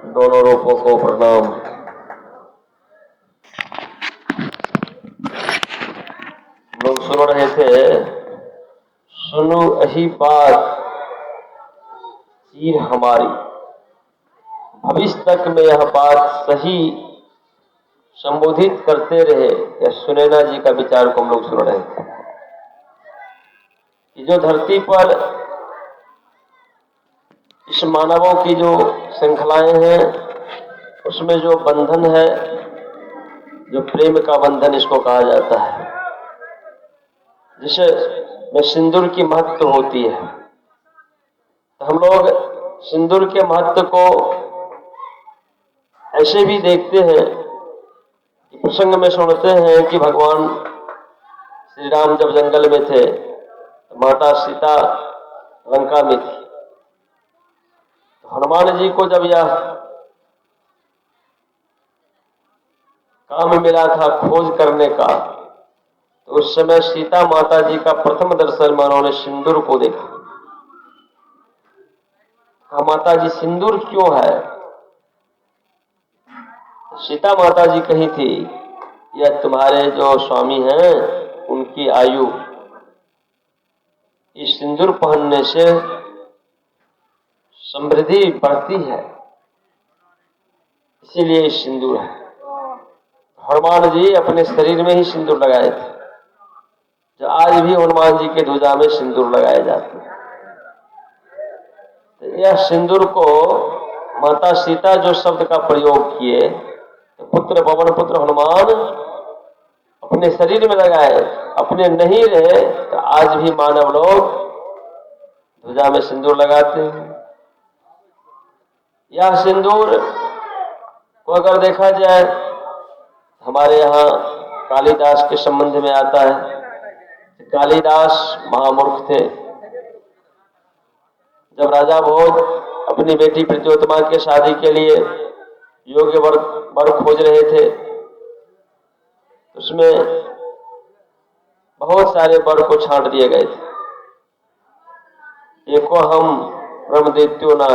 दोनों रूपों को प्रणाम। लोग सुन रहे थे, सुनो अही बात चीर हमारी, भविष्य तक में यह बात सही संबोधित करते रहे। या सुनैना जी का विचार को हम लोग सुन रहे थे कि जो धरती पर इस मानवों की जो श्रृंखलाएं हैं, उसमें जो बंधन है, जो प्रेम का बंधन इसको कहा जाता है, जिसे में सिंदूर की महत्व होती है। तो हम लोग सिंदूर के महत्व को ऐसे भी देखते हैं कि प्रसंग में सुनते हैं कि भगवान श्री राम जब जंगल में थे तो माता सीता लंका में थी। तो हनुमान जी को जब यह काम मिला था खोज करने का, तो उस समय सीता माता जी का प्रथम दर्शन में उन्होंने सिंदूर को देखा। कहा, माता जी सिंदूर क्यों है? सीता माता जी कही थी, यह तुम्हारे जो स्वामी हैं उनकी आयु इस सिंदूर पहनने से समृद्धि बढ़ती है, इसीलिए इस सिंदूर है। हनुमान जी अपने शरीर में ही सिंदूर लगाए थे, जो आज भी हनुमान जी के ध्वजा में सिंदूर लगाए जाते हैं। तो यह सिंदूर को माता सीता जो शब्द का प्रयोग किए, तो पुत्र पवन पुत्र हनुमान अपने शरीर में लगाए, अपने नहीं रहे तो आज भी मानव लोग ध्वजा में सिंदूर लगाते हैं। यह सिंदूर को अगर देखा जाए, हमारे यहाँ कालिदास के संबंध में आता है। कालिदास महामूर्ख थे। जब राजा भोज अपनी बेटी प्रत्योत्मा के शादी के लिए योग्य वर खोज रहे थे, उसमें बहुत सारे वर को छांट दिए गए थे। एको हम ब्रह्म दैत्यो ना,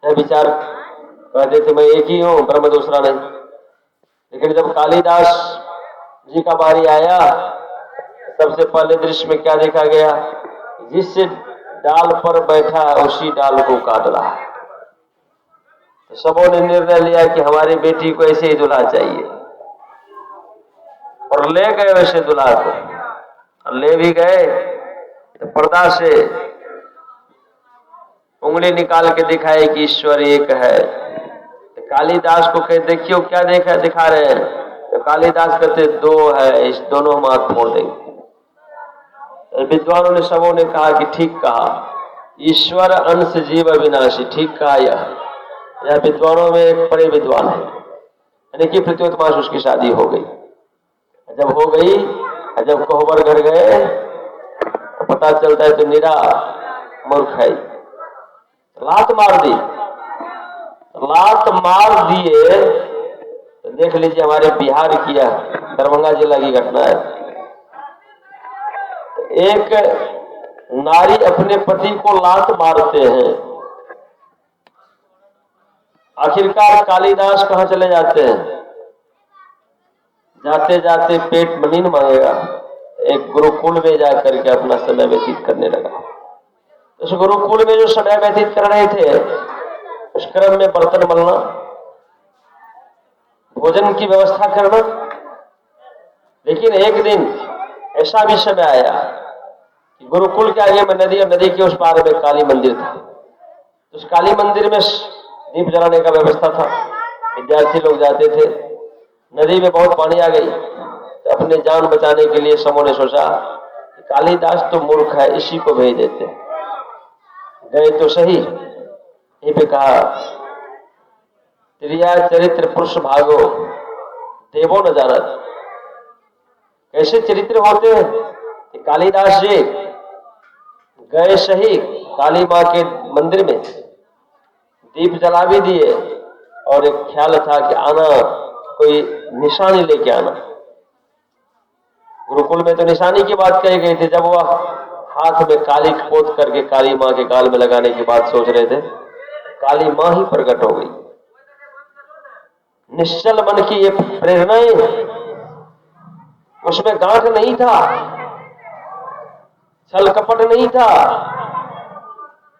यह विचार कहते थे मैं एक ही हूं, ब्रह्म दूसरा नहीं। लेकिन जब कालिदास जी का बारी आया, सबसे पहले दृश्य में क्या देखा गया? जिस डाल पर बैठा उसी डाल को काट रहा है। तो सबों ने निर्णय लिया कि हमारी बेटी को ऐसे ही दुल्हा चाहिए, और ले गए वैसे दुल्हा को। और ले भी गए तो पर्दा से उंगली निकाल के दिखाए कि ईश्वर एक है। तो कालिदास को कहे देखियो क्या दिखा रहे हैं? तो कालिदास कहते दो है, इस दोनों हम हाथ फोड़ देंगे। विद्वानों ने सबों ने कहा कि ठीक कहा, ईश्वर अंश जीव अविनाशी, ठीक कहा। यह विद्वानों में एक बड़े विद्वान है। यानी कि प्रत्योत्मा से उसकी शादी हो गई। जब हो गई, जब कोहबर घर गए तो पता चलता है तो निरा मूर्ख है। लात मार दी, लात मार दिए। तो देख लीजिए हमारे बिहार की दरभंगा जिला की घटना है। एक नारी अपने पति को लात मारते हैं। आखिरकार कालिदास कहां चले जाते हैं? जाते जाते पेट मनीन मांगेगा, एक गुरुकुल में जाकर के अपना समय व्यतीत करने लगा। उस गुरुकुल में जो समय व्यतीत कर रहे थे, उस क्रम में बर्तन मलना, भोजन की व्यवस्था करना। लेकिन एक दिन ऐसा भी समय आया कि गुरुकुल के आगे में नदी, और नदी के उस पार में काली मंदिर था। उस काली मंदिर में दीप जलाने का व्यवस्था था। विद्यार्थी लोग जाते थे। नदी में बहुत पानी आ गई, तो अपने जान बचाने के लिए समूह ने सोचा कि कालिदास तो मूर्ख है, इसी को भेज देते। गए तो सही, यहीं पे कहा त्रिया चरित्र पुरुष भागो देवो न जानत। कैसे चरित्र होते हैं कि कालिदास जी गए सही काली मां के मंदिर में, दीप जला भी दिए, और एक ख्याल था कि आना कोई निशानी लेके आना। गुरुकुल में तो निशानी की बात कही गई थी। जब वह हाथ में काली पोत करके काली मां के गाल में लगाने की बात सोच रहे थे, काली मां ही प्रकट हो गई। निश्चल मन की ये प्रेरणाएं, उसमें गांठ नहीं था, छल कपट नहीं था।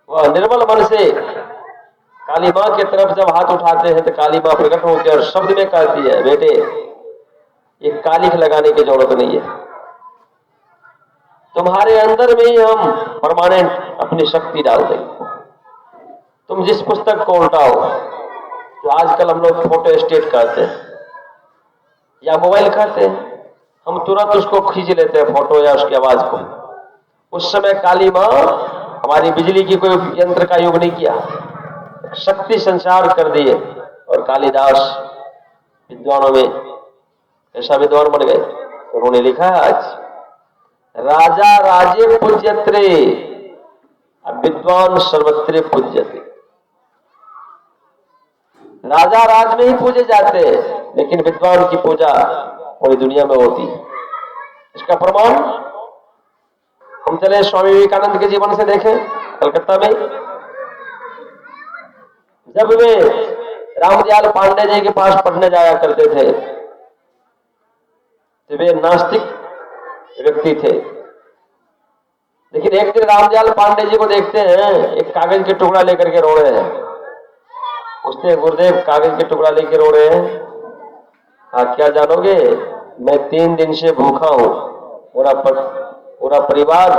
वह निर्मल मन से काली मां की तरफ जब हाथ उठाते हैं तो काली मां प्रकट होकर और शब्द में कहती है, बेटे ये कालिख लगाने की जरूरत नहीं है, तुम्हारे अंदर में ही हम परमानेंट अपनी शक्ति डाल देंगे। तुम जिस पुस्तक को उल्टाओ, जो आजकल हम लोग फोटो स्टेट करते हैं या मोबाइल करते हैं, हम तुरंत उसको खींच लेते हैं फोटो या उसकी आवाज को। उस समय काली मां हमारी बिजली की कोई यंत्र का योग नहीं किया, शक्ति संचार कर दिए और कालिदास विद्वानों में ऐसा विद्वान बन गए। उन्होंने लिखा है आज राजा राजे पूज्यत्रे विद्वान सर्वत्र पूज्यते। राजा राज में ही पूजे जाते हैं, लेकिन विद्वान की पूजा पूरी दुनिया में होती है। इसका प्रमाण हम चले स्वामी विवेकानंद के जीवन से देखें। कलकत्ता में जब वे रामदयाल पांडे जी के पास पढ़ने जाया करते थे तो वे नास्तिक व्यक्ति थे, लेकिन एक दिन रामदयाल पांडे जी को देखते हैं एक कागज के टुकड़ा लेकर के रो रहे हैं। उसने गुरुदेव कागज के टुकड़ा लेकर रो रहे हैं। क्या जानोगे, मैं 3 दिन से भूखा हूं, पूरा परिवार।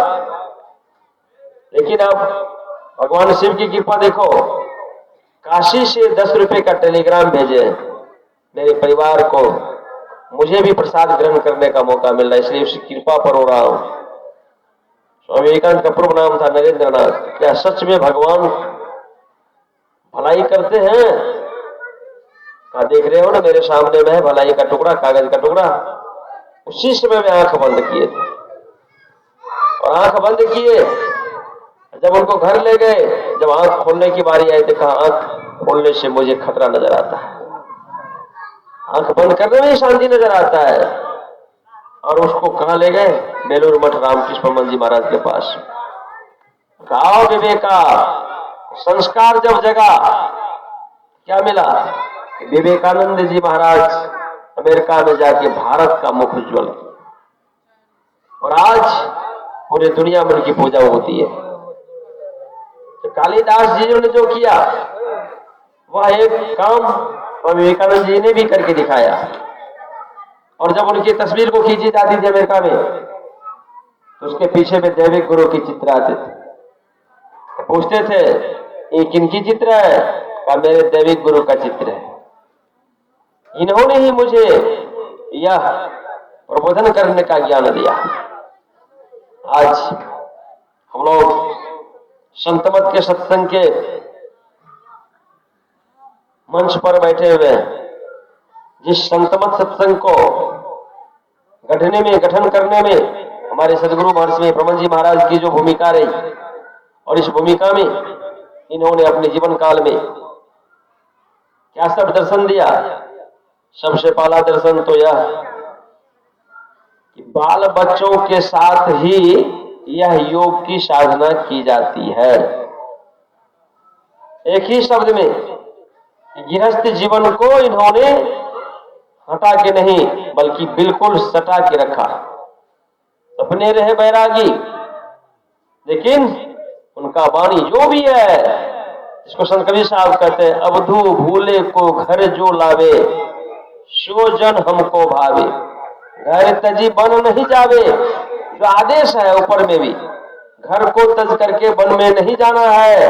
लेकिन अब भगवान शिव की कृपा देखो, काशी से 10 रुपए का टेलीग्राम भेजे मेरे परिवार को, मुझे भी प्रसाद ग्रहण करने का मौका मिल रहा है, इसलिए उसकी कृपा पर हो रहा हूं। स्वामी विवेकानंद का पूर्व नाम था नरेंद्र नाथ। क्या सच में भगवान भलाई करते हैं? देख रहे हो ना, मेरे सामने में है भलाई का टुकड़ा, कागज का टुकड़ा। उसी समय में आंख बंद किए थे और आंख बंद किए। जब उनको घर ले गए, जब आंख खोलने की बारी आई तो कहा आंख खोलने से मुझे खतरा नजर आता है, आंख बंद करने में ही शांति नजर आता है। और उसको कहां ले गए? बेलूर मठ रामकृष्ण परमहंस जी महाराज के पास। कहा विवेका, संस्कार जब जगा क्या मिला? विवेकानंद जी महाराज अमेरिका में जाके भारत का मुख उज्ज्वल किया और आज पूरी दुनिया में उनकी पूजा होती है। तो कालिदास जी ने जो किया वह एक काम स्वामी विवेकानंद जी ने भी करके दिखाया। और जब उनकी तस्वीर को खींची जाती थी अमेरिका में, तो उसके पीछे में दैविक गुरु की चित्र आते थे। पूछते थे ये किनकी चित्र है? का मेरे दैविक गुरु का चित्र है। इन्होंने ही मुझे यह प्रबोधन करने का ज्ञान दिया। आज हम लोग संतमत के सत्संग के मंच पर बैठे हुए हैं। जिस संतमत सत्संग को गठन करने में हमारे सदगुरु महर्षि परमहंस जी महाराज की जो भूमिका रही, और इस भूमिका में इन्होंने अपने जीवन काल में क्या सब दर्शन दिया। सबसे पहला दर्शन तो यह कि बाल बच्चों के साथ ही यह योग की साधना की जाती है। एक ही शब्द में गृहस्थ जीवन को इन्होंने हटा के नहीं बल्कि बिल्कुल सटा के रखा। अपने रहे बैरागी, लेकिन उनका वाणी जो भी है, इसको संत कबीर साहब कहते हैं, अवधू भूले को घर जो लावे, सो जन हमको भावे। घर तजी बन नहीं जावे, जो आदेश है ऊपर में भी, घर को तज करके वन में नहीं जाना है।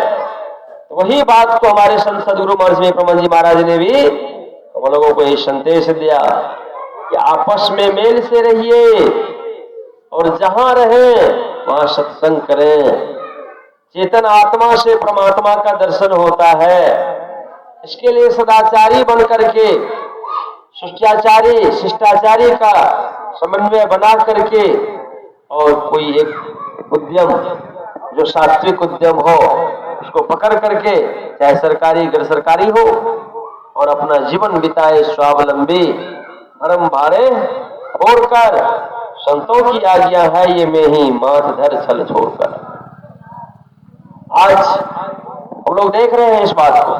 तो वही बात को हमारे संत सदगुरु महर्षि परमहंस जी महाराज ने भी हम लोगों को यही संदेश दिया कि आपस में मेल से रहिए और जहां रहे वहां सत्संग करें। चेतन आत्मा से परमात्मा का दर्शन होता है। इसके लिए सदाचारी बन करके शिष्टाचारी का समन्वय बना करके और कोई एक उद्यम जो सात्विक उद्यम हो उसको पकड़ करके, चाहे सरकारी गैर सरकारी हो, और अपना जीवन बिताए स्वावलंबी धर्म भारे छोड़कर। संतों की आज्ञा है ये में ही माथ धर छल छोड़कर। आज हम लोग देख रहे हैं इस बात को।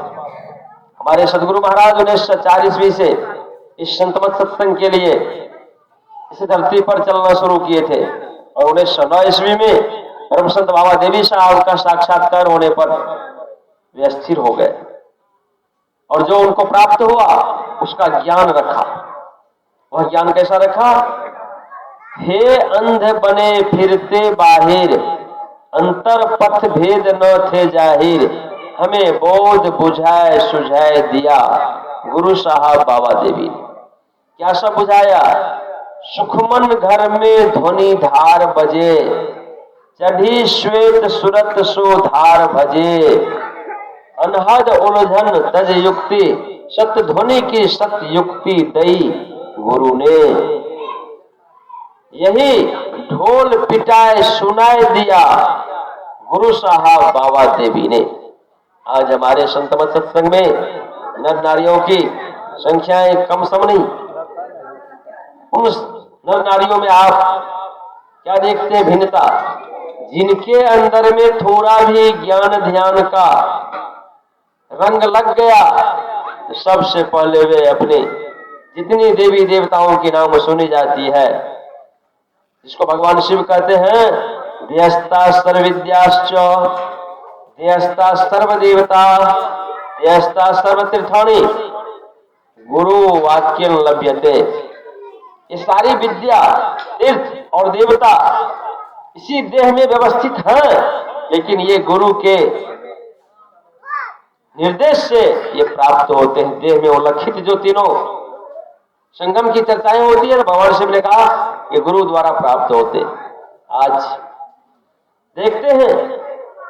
हमारे सदगुरु महाराज 1940 से इस संतमत सत्संग के लिए इस धरती पर चलना शुरू किए थे और 1909 में परम संत बाबा देवी साहब का साक्षात्कार होने पर वे स्थिर हो गए और जो उनको प्राप्त हुआ उसका ज्ञान रखा। वह ज्ञान कैसा रखा? हे अंध बने फिरते बाहिर, अंतर पथ भेद न थे जाहिर, हमें बोध बुझाए सुझाए दिया गुरु साहब बाबा देवी ने। क्या सब बुझाया? सुखमन घर में ध्वनि धार बजे, चढ़ी श्वेत सुरत सो धार भजे, अनहद उलझन तज युक्ति, सत्य ध्वनि की सत्य युक्ति दई गुरु ने। यही ढोल पिटाए सुनाए दिया गुरु साहब बाबा देवी ने। आज हमारे संतमत सत्संग में नर नारियों की संख्याएं कम सम नहीं। उन नर नारियों में आप क्या देखते हैं? भिन्नता। जिनके अंदर में थोड़ा भी ज्ञान ध्यान का रंग लग गया, सबसे पहले वे अपने जितनी देवी देवताओं की नाम सुनी जाती है, जिसको भगवान शिव कहते हैं, ध्यस्ता सर्वविद्याश्च, ध्यस्ता सर्वदेवता, ध्यस्ता सर्वतीर्थानि, गुरु वाक्यं लभ्यते। ये सारी विद्या, तीर्थ और देवता इसी देह में व्यवस्थित हैं, लेकिन ये गुरु के निर्देश से ये प्राप्त होते हैं। देह में उल्लिखित जो तीनों संगम की चर्चाएं होती है, भगवान शिव ने कहा ये गुरु द्वारा प्राप्त होते। आज देखते हैं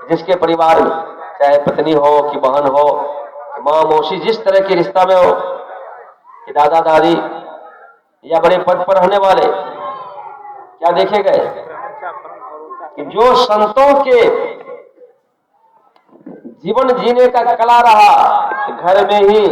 जिसके परिवार में चाहे पत्नी हो कि बहन हो, माँ मौसी, जिस तरह के रिश्ता में हो, कि दादा दादी या बड़े पद पर रहने वाले, क्या देखे गए कि जो संतों के जीवन जीने का कला रहा, घर में ही